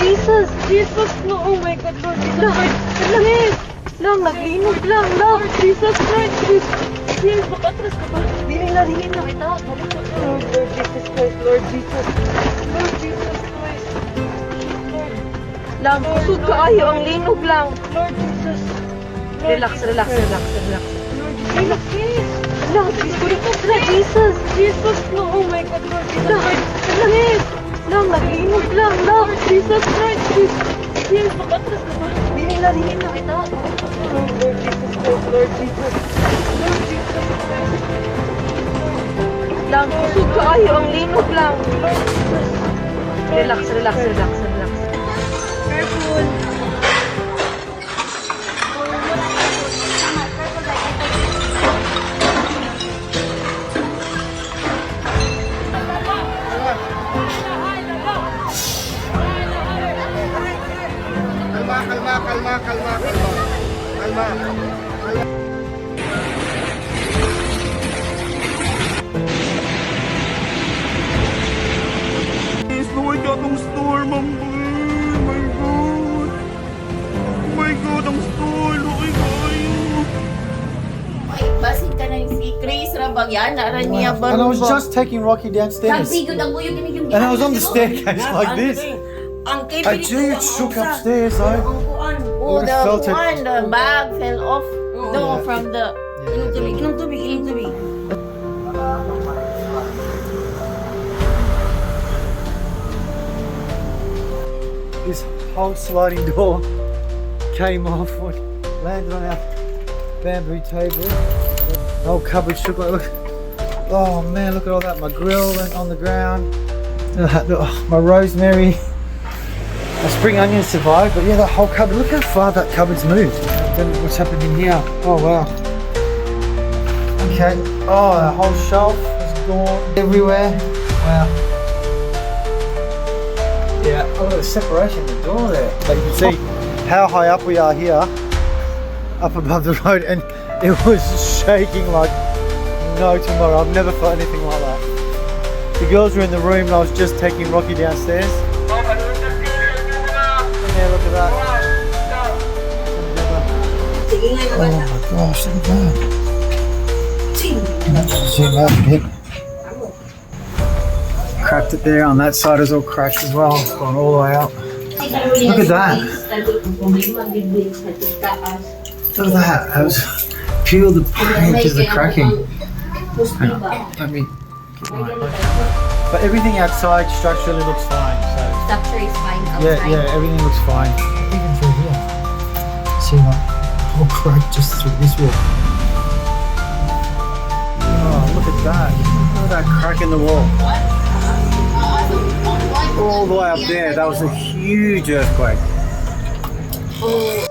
Jesus! Jesus! No! Oh my God, Lord Jesus Christ! Lang! Naglinog lang! Lang! Jesus Christ! Please, makatras ka ba? Dili na kita! Balik ko na! Lord Jesus Christ! Lord Jesus! Lord Jesus Christ! Lord! Lang! Kusog ka ayo! Ang linog lang! Lord Jesus! Relax! Lord Jesus! Lang! Jesus! Jesus! No! Oh my God, Lord Jesus Christ! Lang! Naglinog lang! Lang! Jesus Christ! Please, makatras ka ba? Dili na kita! Lord Jesus Christ! Lord Jesus! Lord Jesus Christ! Lang! Kusog ka ayo! Ang linog lang! Lord Jesus! Relax! Careful! Kalma. Slow ka tong storm, ang my God. Oh my God, ang storm. Okay kayo. Ay, basit ka na yung si Chris Rabagyan. Naran niya ba? And I was just taking Rocky downstairs. Nagbigod ang buyog ni yung And I was on the staircase like this. Ang I do shook upstairs though. Oh, Would've felt it. the bag fell off. No, Yeah. from the... Inom tubig. This whole sliding door came off, landed on our bamboo table. The whole cupboard shook like, look. Oh man, look at all that. My grill went on the ground. My rosemary. My spring onions survived, but yeah, that whole cupboard, look how far that cupboard's moved. Then what's happened in here? Oh wow. Okay, oh, the whole shelf is gone everywhere. Wow. Yeah, oh, look at the separation in the door there. But you can see how high up we are here, up above the road, and it was shaking like no tomorrow. I've never felt anything like that. The girls were in the room and I was just taking Rocky downstairs. Yeah, look at that. Oh my gosh, look at that. Zoom out a bit. Cracked it there, on that side is all cracked as well. It's gone all the way up. Look at that. Look at that. That was peel the paint of the cracking. Hang on, let me. But everything outside structurally looks fine. So. Structure is fine outside. Yeah, everything looks fine. Even through here. See my whole crack just through this wall. Oh, look at that. Look at that crack in the wall. All the way up there. That was a huge earthquake. Oh,